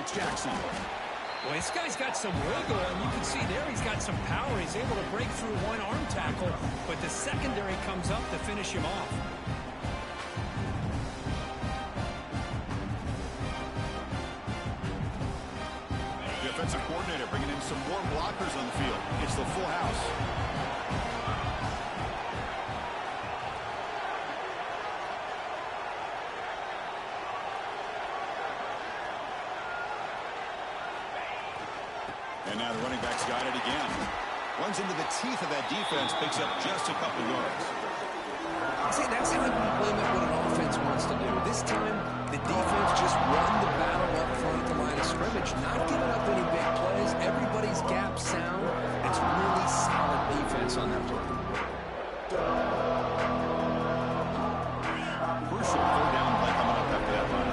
It's Jackson. Well, this guy's got some wiggle, and you can see there he's got some power. He's able to break through one arm tackle, but the secondary comes up to finish him off. The offensive coordinator bringing in some more blockers on the field. It's the full house. And now the running back's got it again. Runs into the teeth of that defense, picks up just a couple yards. See, that's how you limit what an offense wants to do. This time, the defense just won the battle up front at the line of scrimmage, not giving up any big plays. Everybody's gap sound. It's really solid defense on that play. Crucial third down play coming up after that run.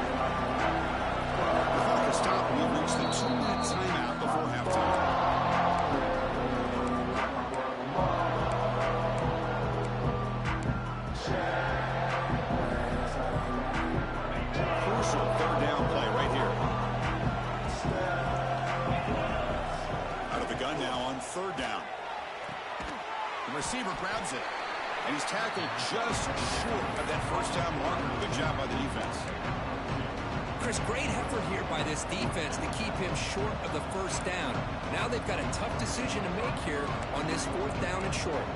Without the stop, we've reached the 2-minute timeout before halftime. Crucial third down play right here. Out of the gun now on third down. The receiver grabs it, and he's tackled just short of that first down marker. Good job by the defense. Chris, great effort here by this defense to keep him short of the first down. Now they've got a tough decision to make here on this fourth down and short.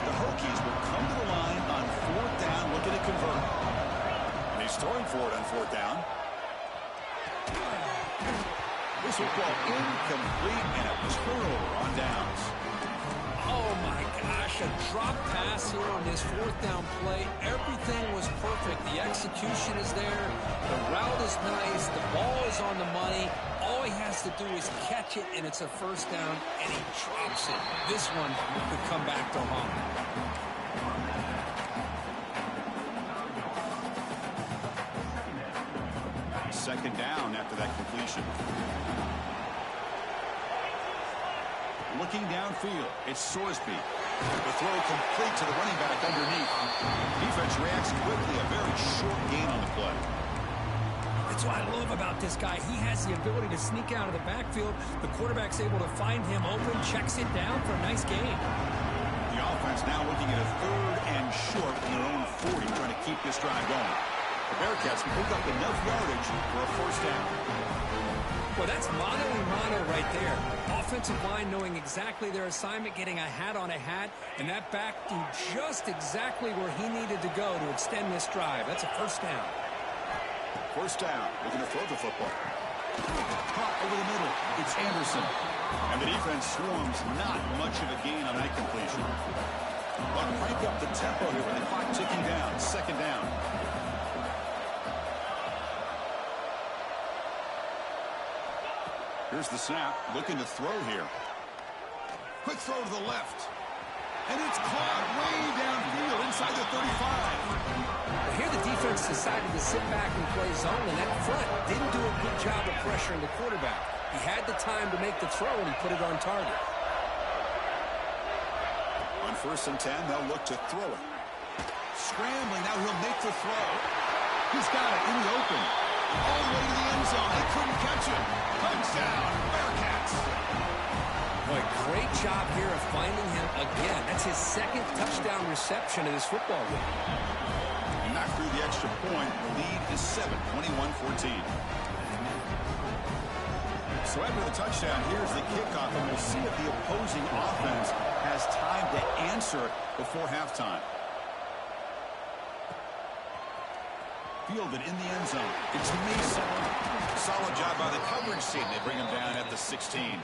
The Hokies will come to the line on fourth down, looking to convert. And he's throwing for it on fourth down. This will call incomplete and a turnover on downs. Oh, my gosh, a drop pass here on this fourth down play. Everything was perfect. The execution is there. The route is nice. The ball is on the money. All he has to do is catch it, and it's a first down, and he drops it. This one could come back to haunt him. Second down after that completion. Looking downfield, it's Sorsby. The throw complete to the running back underneath. Defense reacts quickly, a very short gain on the play. That's what I love about this guy. He has the ability to sneak out of the backfield. The quarterback's able to find him open, checks it down for a nice gain. The offense now looking at a third and short from their own 40, trying to keep this drive going. The Bearcats picked up enough yardage for a first down. Well, that's mano-a-mano right there. Offensive line knowing exactly their assignment, getting a hat on a hat, and that back threw just exactly where he needed to go to extend this drive. That's a first down. First down, looking to throw the football. Caught over the middle, it's Anderson. And the defense swarms, not much of a gain on that completion. But crank up the tempo here with the clock ticking down. Second down. Here's the snap, looking to throw here. Quick throw to the left. And it's caught way downfield inside the 35. Well, here the defense decided to sit back and play zone, and that front didn't do a good job of pressuring the quarterback. He had the time to make the throw, and he put it on target. On first and 10, they'll look to throw it. Scrambling, now he'll make the throw. He's got it in the open. All the way to the end zone. They couldn't catch him. Touchdown, Bearcats. Boy, great job here of finding him again. That's his second touchdown reception of this football game. Knocked through the extra point. The lead is 7, 21-14. So after the touchdown, here's the kickoff, and we'll see if the opposing offense has time to answer before halftime. Fielded in the end zone. It's Mason. Solid job by the coverage team. They bring him down at the 16.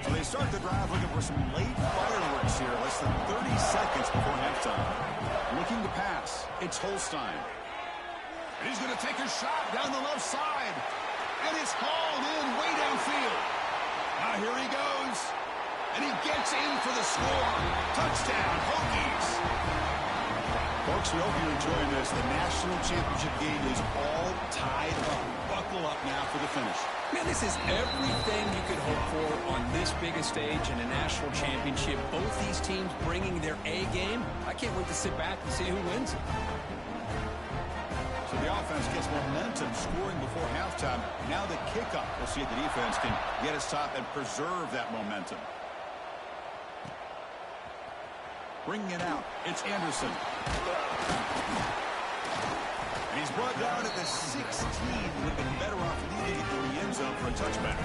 So they start the drive looking for some late fireworks here. Less than 30 seconds before halftime. Looking to pass. It's Holstein. He's going to take a shot down the left side. And it's hauled in way downfield. Now here he goes. And he gets in for the score. Touchdown, Hokies. Folks, we hope you're enjoying this. The national championship game is all tied up. Buckle up now for the finish. Man, this is everything you could hope for on this biggest stage in a national championship. Both these teams bringing their A game. I can't wait to sit back and see who wins. So the offense gets momentum scoring before halftime. Now the kickoff. We'll see if the defense can get a stop and preserve that momentum. Bringing it out. It's Anderson. And he's brought down at the 16. Would have been better off leading it in the end zone for a touchback.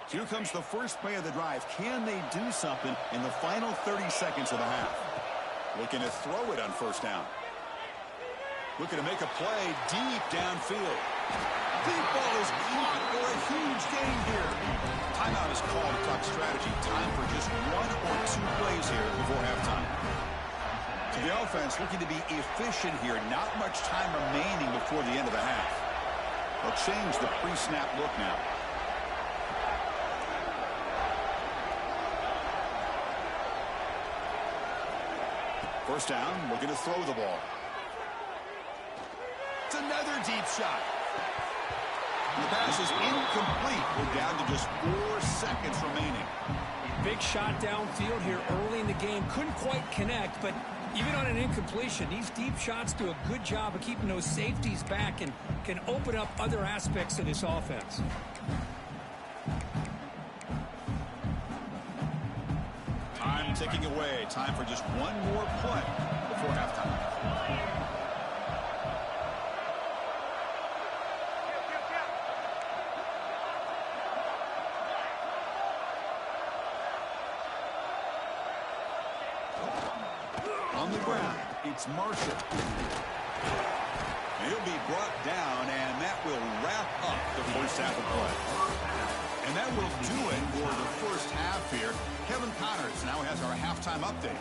Here comes the first play of the drive. Can they do something in the final 30 seconds of the half? Looking to throw it on first down. Looking to make a play deep downfield. Deep ball is caught for a huge gain here. Timeout is called to talk strategy. Time for just 1 or 2 plays here before halftime. So the offense looking to be efficient here. Not much time remaining before the end of the half. They'll change the pre-snap look now. First down, looking to throw the ball. It's another deep shot. And the pass is incomplete. We're down to just 4 seconds remaining. Big shot downfield here early in the game. Couldn't quite connect, but even on an incompletion, these deep shots do a good job of keeping those safeties back and can open up other aspects of this offense. Time ticking away. Time for just 1 more play before halftime. On the ground, it's Marshall. He'll be brought down, and that will wrap up the first half of play. And that will do it for the first half here. Kevin Connors now has our halftime update.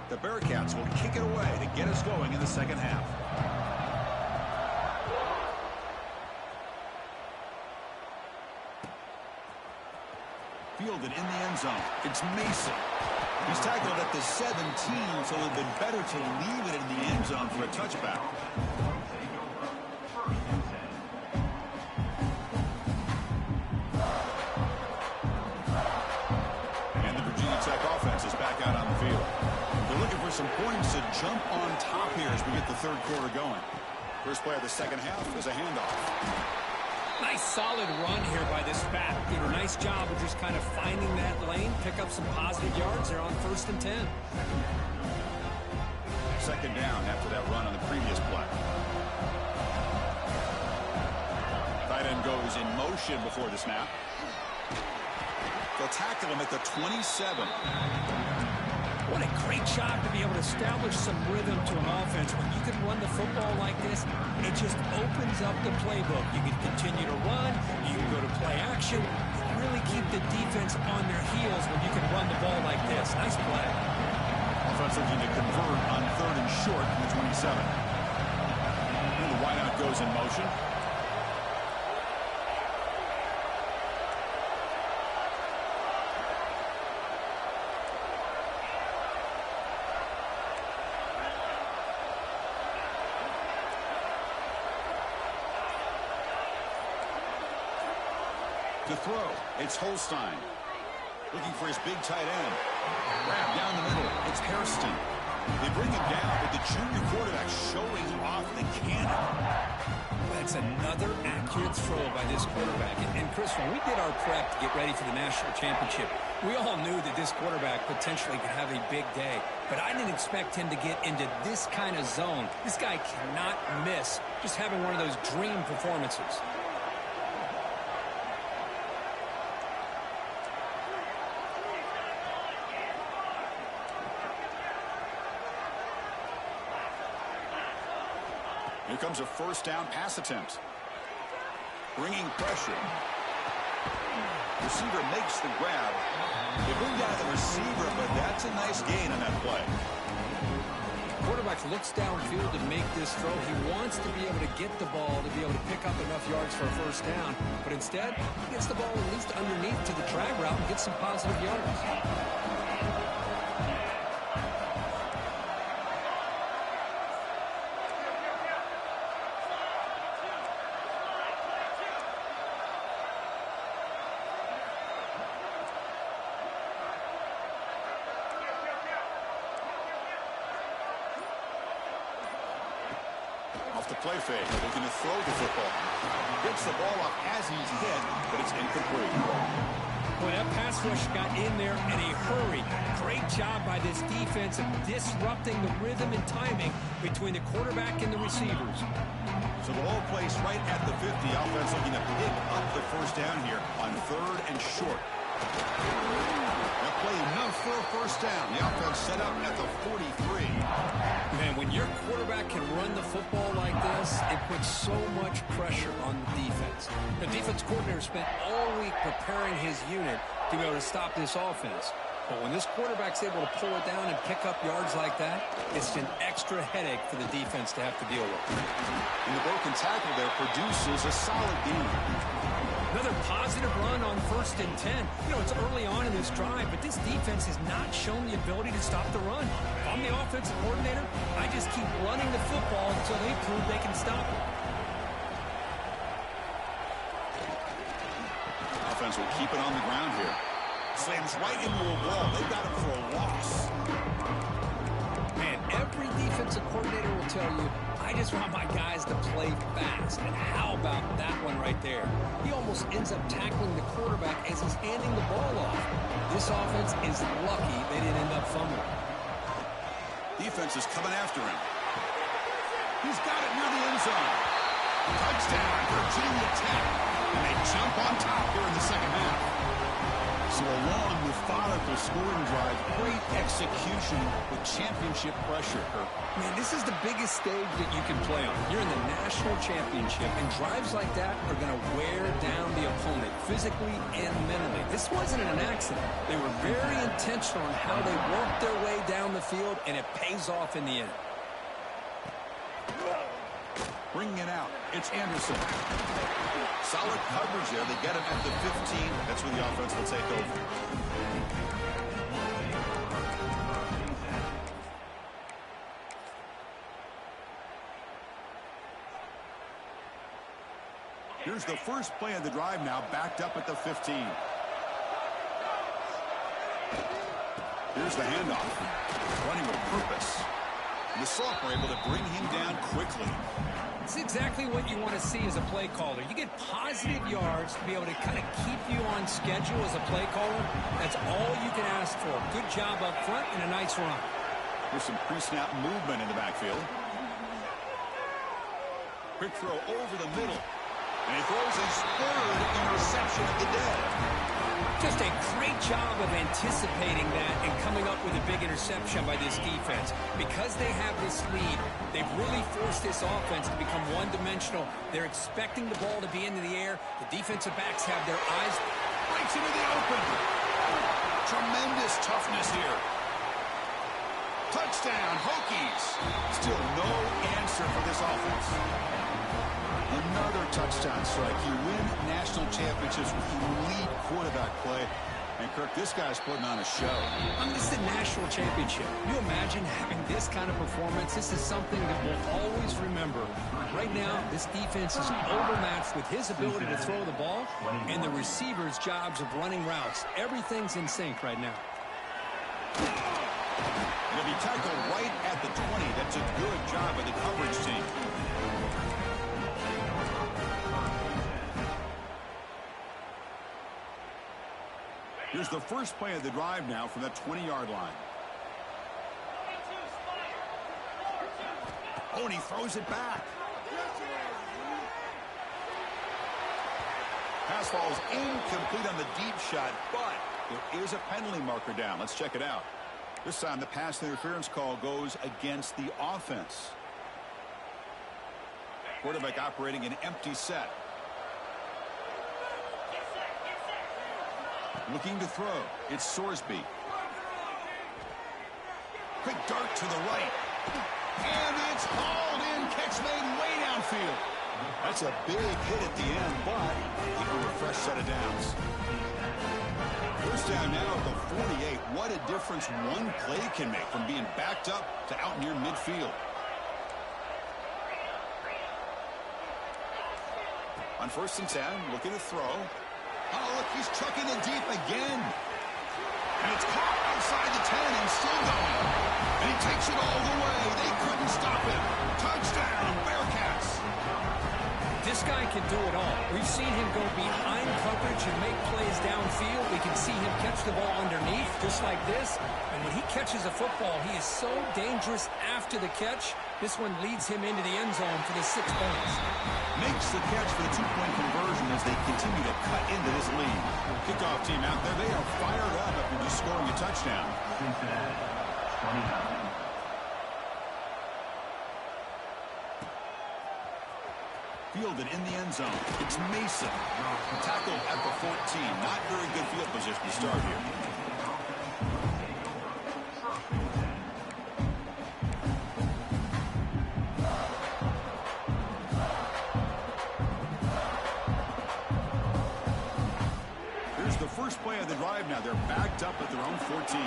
The Bearcats will kick it away to get us going in the second half. Fielded in the end zone. It's Mason. He's tackled at the 17, so it would have been better to leave it in the end zone for a touchback. And the Virginia Tech offense is back out on the field. They're looking for some points to jump on top here as we get the third quarter going. First play of the second half is a handoff. Nice solid run here by this back. Did a nice job of just kind of finding that lane, pick up some positive yards there on 1st and 10. Second down after that run on the previous play. Tight end goes in motion before the snap. They'll tackle him at the 27. What a great job to be able to establish some rhythm to an offense. When you can run the football like this, it just opens up the playbook. You can continue to run. You can go to play action. Really keep the defense on their heels when you can run the ball like this. Nice play. Offense looking to convert on 3rd and short from the 27. And the wideout goes in motion. To throw, it's Holstein. Looking for his big tight end. Wrap down the middle, it's Hairston. They bring him down, but the junior quarterback showing off the cannon. That's another accurate throw by this quarterback. And Chris, when we did our prep to get ready for the national championship, we all knew that this quarterback potentially could have a big day. But I didn't expect him to get into this kind of zone. This guy cannot miss just having one of those dream performances. Here comes a first down pass attempt. Bringing pressure. Receiver makes the grab. They bring down the receiver, but that's a nice gain on that play. Quarterback looks downfield to make this throw. He wants to be able to get the ball to be able to pick up enough yards for a first down. But instead, he gets the ball at least underneath to the drag route and gets some positive yards. Off the play fake, looking to throw the football. Gets the ball up as he's hit, but it's incomplete. Boy, that pass rush got in there in a hurry. Great job by this defense of disrupting the rhythm and timing between the quarterback and the receivers. So the ball placed right at the 50. Offense looking to pick up the first down here on 3rd and short. That play enough for a first down. The offense set up at the 43. Man, when your quarterback can run the football like this, it puts so much pressure on the defense. The defense coordinator spent all week preparing his unit to be able to stop this offense. But when this quarterback's able to pull it down and pick up yards like that, it's an extra headache for the defense to have to deal with. And the broken tackle there produces a solid gain. Another positive run on 1st and 10. You know, it's early on in this drive, but this defense has not shown the ability to stop the run. If I'm the offensive coordinator, I just keep running the football until they prove they can stop it. Offense will keep it on the ground here. Slams right into a wall. They got him for a loss. Man, every defensive coordinator will tell you, I just want my guys to play fast. And how about that one right there? He almost ends up tackling the quarterback as he's handing the ball off. This offense is lucky they didn't end up fumbling. Defense is coming after him. He's got it near the end zone. Touchdown, Virginia Tech. And they jump on top here in the second half. So a long, methodical scoring drive. Great execution with championship pressure. Man, this is the biggest stage that you can play on. You're in the national championship, and drives like that are going to wear down the opponent physically and mentally. This wasn't an accident. They were very intentional on how they worked their way down the field, and it pays off in the end. Bringing it out, it's Anderson. Solid coverage there. They get him at the 15. That's where the offense will take over. Here's the first play of the drive now, backed up at the 15. Here's the handoff. Running with purpose. The Soft were able to bring him down quickly. It's exactly what you want to see as a play caller. You get positive yards to be able to kind of keep you on schedule as a play caller. That's all you can ask for. Good job up front and a nice run. There's some pre-snap movement in the backfield. Quick throw over the middle. And he throws his 3rd interception of the day. Just a great job of anticipating that and coming up with a big interception by this defense. Because they have this lead, they've really forced this offense to become one-dimensional. They're expecting the ball to be into the air. The defensive backs have their eyes. Breaks into the open. Tremendous toughness here. Touchdown, Hokies. Still no answer for this offense. Another touchdown strike. You win national championships with elite quarterback play. And, Kirk, this guy's putting on a show. I mean, this is a national championship. You imagine having this kind of performance? This is something that we'll always remember. Right now, this defense is overmatched with his ability to throw the ball and the receivers' jobs of running routes. Everything's in sync right now. It'll be tackled right at the 20. That's a good job by the coverage team. Here's the first play of the drive now from the 20-yard line. Oh, and he throws it back. Pass falls incomplete on the deep shot, but there is a penalty marker down. Let's check it out. This time the pass interference call goes against the offense. Quarterback operating an empty set. Looking to throw. It's Sorsby. Quick dart to the right. And it's hauled in. Catch made way downfield. That's a big hit at the end, but he can refresh set of downs. First down now at the 48. What a difference one play can make from being backed up to out near midfield. On 1st and 10, looking to throw. Oh, look, he's trucking it deep again. And it's caught outside the 10 and still going. And he takes it all the way. They couldn't stop him. Touchdown, Bearcats. This guy can do it all. We've seen him go behind coverage and make plays downfield. We can see him catch the ball underneath, just like this. And when he catches a football, he is so dangerous after the catch. This one leads him into the end zone for the 6 points. Makes the catch for the 2-point conversion as they continue to cut into this lead. Kickoff team out there. They are fired up after just scoring a touchdown. Cincinnati, 29. Fielded in the end zone. It's Mason. Tackled at the 14. Not very good field position to start here. Here's the first play of the drive now. They're backed up at their own 14.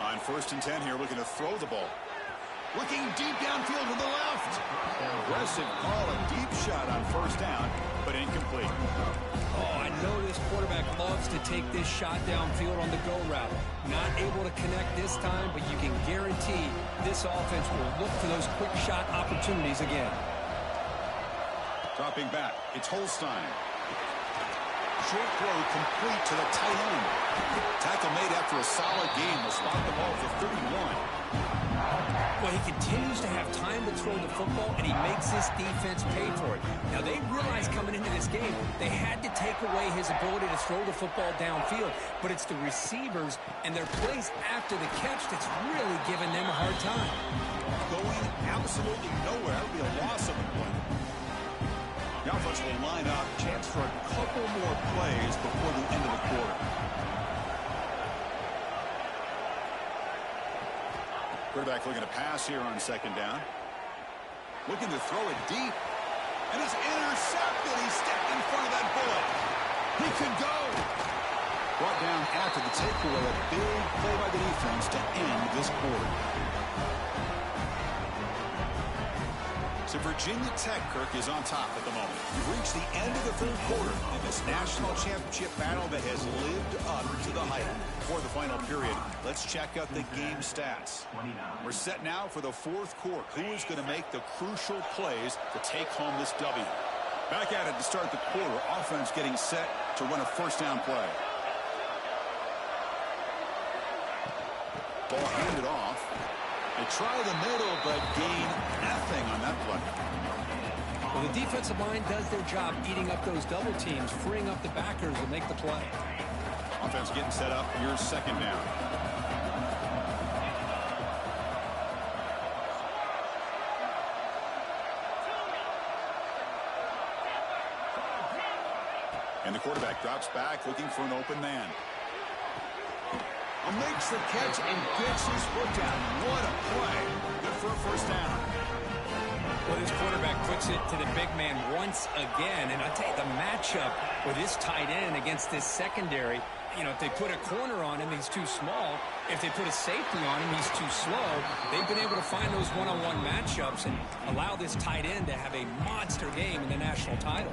On 1st and 10 here, looking to throw the ball. Looking deep downfield to the left. Aggressive call, a deep shot on 1st down, but incomplete. Oh, I know this quarterback loves to take this shot downfield on the go route. Not able to connect this time, but you can guarantee this offense will look for those quick shot opportunities again. Dropping back, it's Holstein. Short throw complete to the tight end. Tackle made after a solid game. Will spot the ball for 31. Well, he continues to have time to throw the football, and he makes this defense pay for it. Now, they realized coming into this game, they had to take away his ability to throw the football downfield, but it's the receivers and their plays after the catch that's really giving them a hard time. Going absolutely nowhere. That would be a loss of the play. The offense will line up. Chance for a couple more plays before the end of the quarter. Quarterback looking to pass here on 2nd down. Looking to throw it deep. And it's intercepted. He stepped in front of that bullet. He could go. Brought down after the takeaway. A big play by the defense to end this quarter. So Virginia Tech, Kirk, is on top at the moment. We've reached the end of the 3rd quarter in this national championship battle that has lived up to the hype. For the final period, let's check out the game stats. We're set now for the 4th quarter. Who is going to make the crucial plays to take home this W? Back at it to start the quarter. Offense getting set to run a 1st down play. Ball handed off. They try the middle, but gain nothing on that play. Well, the defensive line does their job eating up those double teams, freeing up the backers to make the play. Offense getting set up. Here's 2nd down. And the quarterback drops back, looking for an open man. Makes the catch and gets his foot down. What a play. Good for a 1st down. Well, this quarterback puts it to the big man once again. And I tell you, the matchup with this tight end against this secondary, you know, if they put a corner on him, he's too small. If they put a safety on him, he's too slow. They've been able to find those one-on-one matchups and allow this tight end to have a monster game in the national title.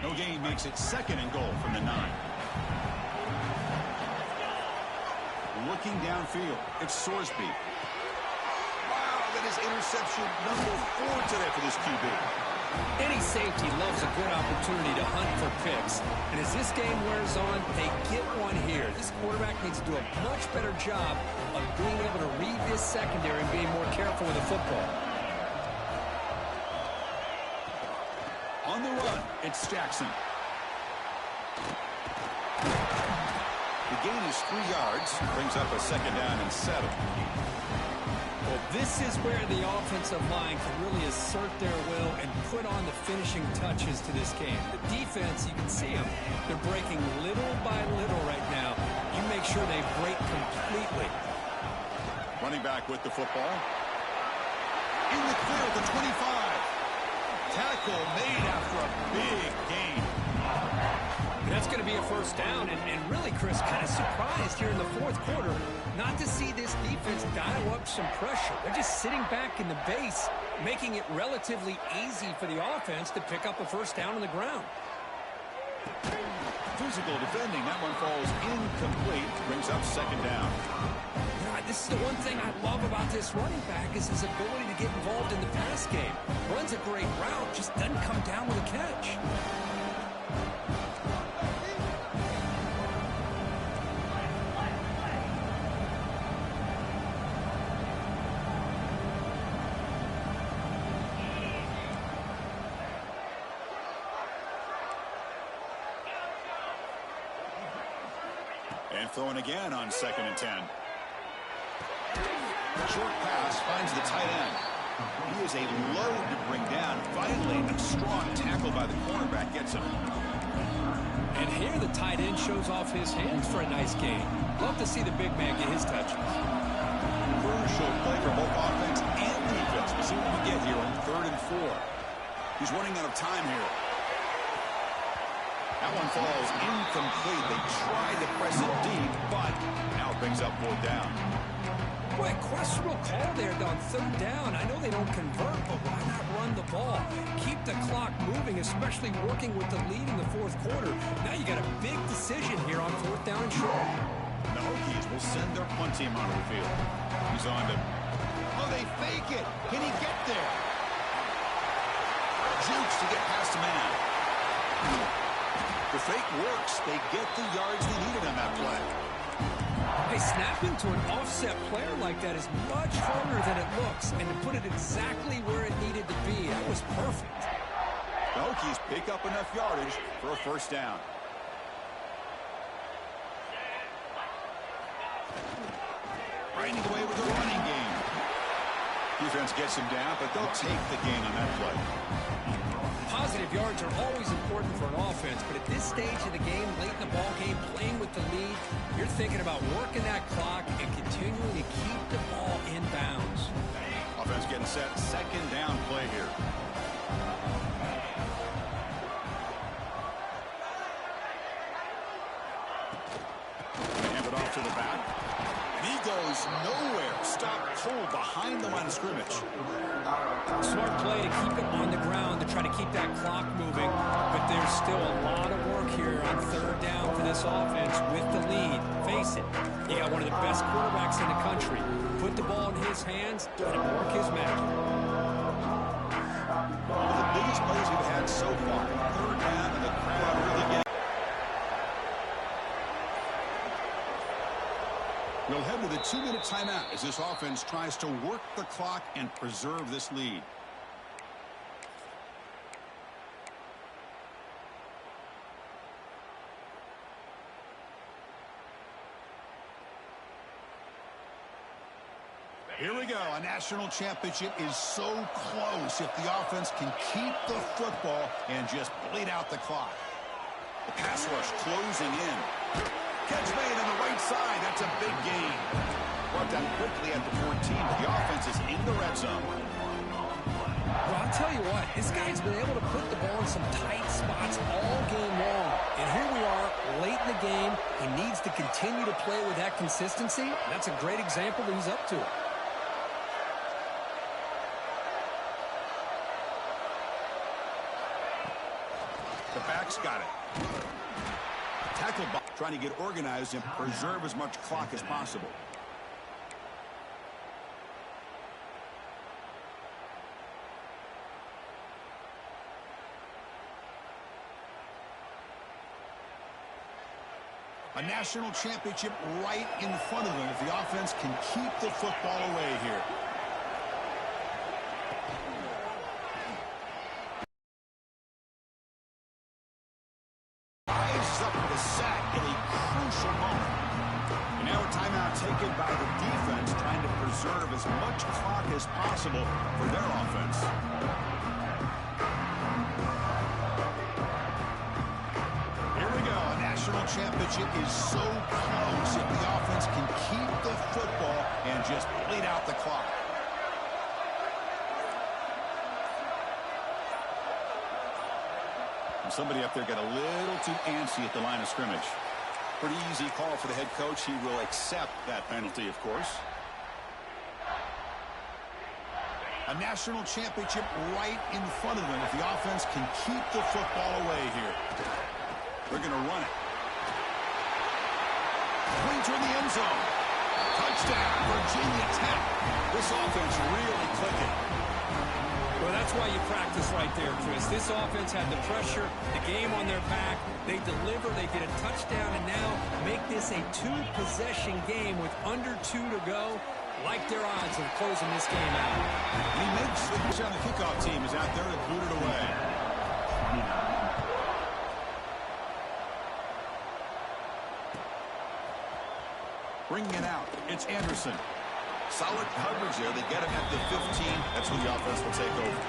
No gain makes it 2nd and goal from the 9. Looking downfield, it's Sorsby. Wow, that is interception number 4 today for this QB. Any safety loves a good opportunity to hunt for picks. And as this game wears on, they get one here. This quarterback needs to do a much better job of being able to read this secondary and being more careful with the football. On the run, it's Jackson. The gain is 3 yards. Brings up a 2nd down and 7. Well, this is where the offensive line can really assert their will and put on the finishing touches to this game. The defense, you can see them. They're breaking little by little right now. You make sure they break completely. Running back with the football. In the clear at the 25. Tackle made after a big gain. That's going to be a 1st down, and really, Chris, kind of surprised here in the 4th quarter not to see this defense dial up some pressure. They're just sitting back in the base, making it relatively easy for the offense to pick up a 1st down on the ground. Physical defending. That one falls incomplete. Brings up 2nd down. This is the one thing I love about this running back is his ability to get involved in the pass game. Runs a great route, just doesn't come down with a catch. And throwing again on 2nd and 10. Short pass finds the tight end. He is a load to bring down. Finally, a strong tackle by the cornerback gets him. And here the tight end shows off his hands for a nice gain. Love to see the big man get his touches. Crucial play for both offense and defense. We'll see what we get here on 3rd and 4. He's running out of time here. That one falls incomplete. They tried to press it deep, but now it brings up 4th down. Boy, questionable call there on 3rd down. I know they don't convert, but why not run the ball? Keep the clock moving, especially working with the lead in the 4th quarter. Now you got a big decision here on 4th down and short. The Hokies will send their punt team onto the field. He's on to... Oh, they fake it. Can he get there? Jukes to get past the man. The fake works. They get the yards they needed on that play. Hey, snapping to an offset player like that is much harder than it looks, and to put it exactly where it needed to be, that was perfect. The Hokies pick up enough yardage for a 1st down. Grinding away with the running game. Defense gets him down, but they'll take the gain on that play. Positive yards are always important for an offense, but at this stage of the game, late in the ball game, playing with the lead, you're thinking about working that clock and continuing to keep the ball in bounds. Offense getting set. 2nd down play here. Hand it off to the back. And he goes nowhere. Stop cold behind the line of scrimmage. Smart play to keep it on the ground to try to keep that clock moving, but there's still a lot of work here on 3rd down for this offense with the lead. Face it, you got one of the best quarterbacks in the country. Put the ball in his hands, let him work his magic. One of the biggest plays we've had so far. 3rd down, and the crowd really getting. We'll head to the 2-minute timeout as this offense tries to work the clock and preserve this lead. Here we go. A national championship is so close if the offense can keep the football and just bleed out the clock. The pass rush closing in. Catch made on the right side. That's a big gain. Brought down quickly at the 14, but the offense is in the red zone. Well, I'll tell you what, this guy's been able to put the ball in some tight spots all game long. And here we are, late in the game. He needs to continue to play with that consistency. That's a great example that he's up to it. The back's got it. Tackle by trying to get organized and preserve as much clock as possible. A national championship right in front of them if the offense can keep the football away here. Rises up with a sack in a crucial moment. taken by the defense, trying to preserve as much clock as possible for their offense. Here we go. A national championship is so close if the offense can keep the football and just bleed out the clock. And somebody up there got a little too antsy at the line of scrimmage. Pretty easy call for the head coach. He will accept that penalty, of course. A national championship right in front of them if the offense can keep the football away here. They're going to run it. Clean toward the end zone. Touchdown, Virginia Tech. This offense really clicking. Well, that's why you practice right there, Chris. This offense had the pressure, the game on their back. They deliver, they get a touchdown, and now make this a two-possession game with under 2 to go. Like their odds of closing this game out. He makes the push on the kickoff team is out there to boot it away. Bringing it out, it's Anderson. Solid coverage there. They get him at the 15. That's where the offense will take over.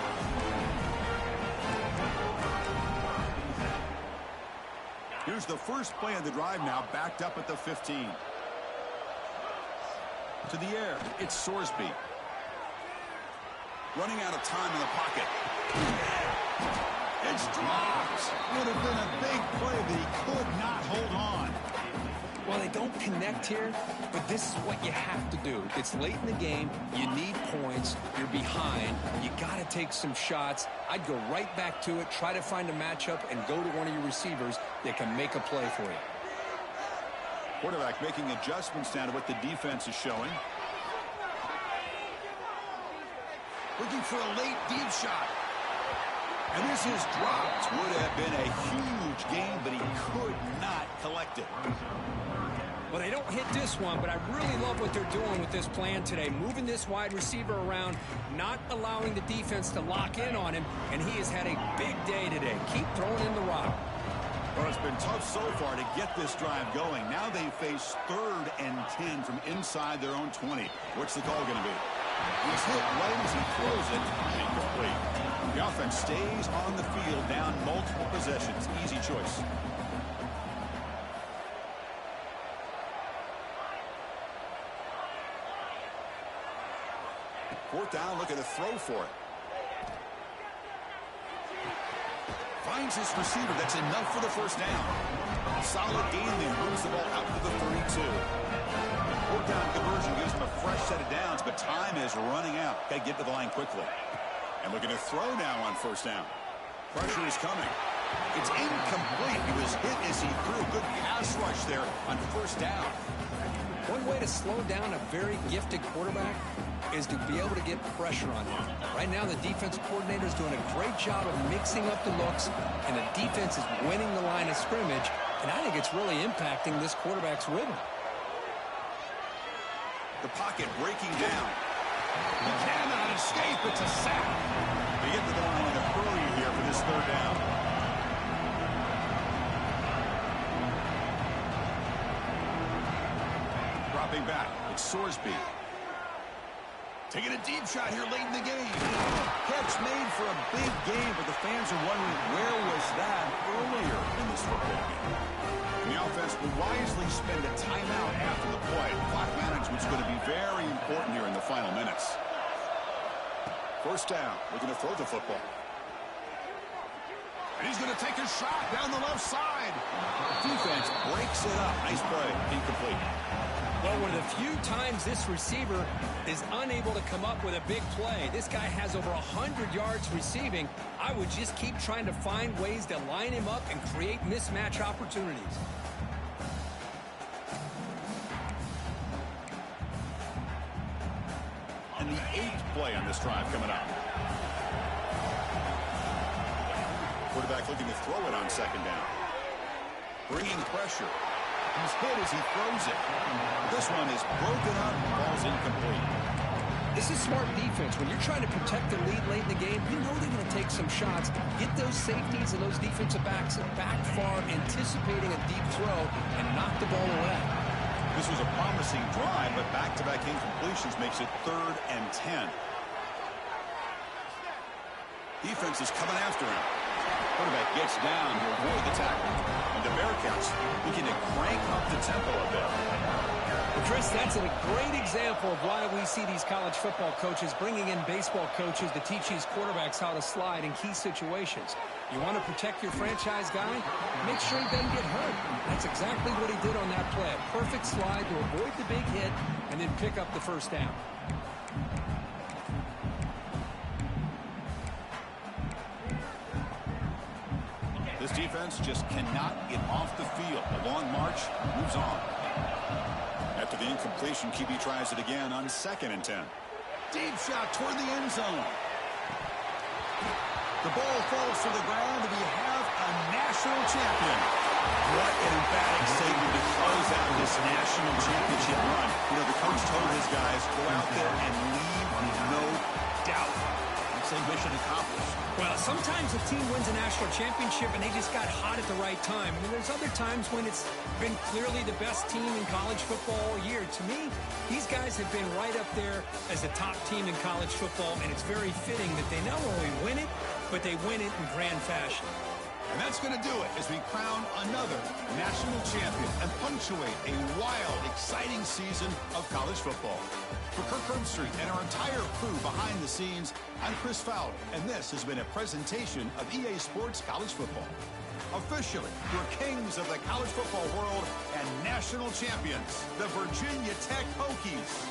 Here's the first play of the drive now, backed up at the 15. To the air, it's Sorsby. Running out of time in the pocket. It's dropped. Would have been a big play, but he could not hold on. Well, they don't connect here, but this is what you have to do. It's late in the game. You need points. You're behind. You got to take some shots. I'd go right back to it, try to find a matchup, and go to one of your receivers that can make a play for you. Quarterback making adjustments down to what the defense is showing. Looking for a late deep shot. And this is dropped. Would have been a huge game, but he could not collect it. Well, they don't hit this one, but I really love what they're doing with this plan today. Moving this wide receiver around, not allowing the defense to lock in on him, and he has had a big day today. Keep throwing in the rock. Well, it's been tough so far to get this drive going. Now they face 3rd and 10 from inside their own 20. What's the call going to be? He's hit right as he throws it. Incomplete. The offense stays on the field down multiple possessions. Easy choice. Fourth down, looking to throw for it. Finds his receiver. That's enough for the first down. A solid gain there. Moves the ball out to the 32. Fourth down conversion gives him a fresh set of downs, but time is running out. Got to get to the line quickly. And looking to throw now on first down. Pressure is coming. It's incomplete. He was hit as he threw. Good pass rush there on first down. One way to slow down a very gifted quarterback is to be able to get pressure on him. Right now, the defense coordinator is doing a great job of mixing up the looks, and the defense is winning the line of scrimmage, and I think it's really impacting this quarterback's rhythm. The pocket breaking down. He cannot escape. It's a sack. They get to the line early here for this third down. Dropping back, it's Sorsby. Taking a deep shot here late in the game. Catch made for a big game, but the fans are wondering where was that earlier in this football game. And the offense will wisely spend a timeout after the play. Clock management's going to be very important here in the final minutes. First down, looking to throw the football. And he's going to take a shot down the left side. Defense breaks it up. Nice play. Incomplete. Well, one of the few times this receiver is unable to come up with a big play. This guy has over 100 yards receiving. I would just keep trying to find ways to line him up and create mismatch opportunities. And the 8th play on this drive coming up. Quarterback looking to throw it on second down. Bringing pressure. He's hit as he throws it. This one is broken up. Ball's incomplete. This is smart defense. When you're trying to protect the lead late in the game, you know they're going to take some shots. Get those safeties and those defensive backs back far, anticipating a deep throw, and knock the ball away. This was a promising drive, but back-to-back incompletions makes it 3rd and 10. Defense is coming after him. Quarterback gets down to avoid the tackle. And the Bearcats looking to crank up the tempo a bit. Well, Chris, that's a great example of why we see these college football coaches bringing in baseball coaches to teach these quarterbacks how to slide in key situations. You want to protect your franchise guy? Make sure he doesn't get hurt. That's exactly what he did on that play. A perfect slide to avoid the big hit and then pick up the first down. This defense just cannot get off the field. A long march moves on. After the incompletion, QB tries it again on 2nd and 10. Deep shot toward the end zone. The ball falls to the ground, and we have a national champion. What an emphatic statement to close out this national championship run. You know, the coach told his guys, go out there and leave no doubt. I'd say mission accomplished. Well, sometimes a team wins a national championship and they just got hot at the right time. I mean, there's other times when it's been clearly the best team in college football all year. To me, these guys have been right up there as the top team in college football, and it's very fitting that they not only win it, but they win it in grand fashion. And that's going to do it as we crown another national champion and punctuate a wild, exciting season of college football. For Kirk Herbstreit and our entire crew behind the scenes, I'm Chris Fowler, and this has been a presentation of EA Sports College Football. Officially, your kings of the college football world and national champions, the Virginia Tech Hokies.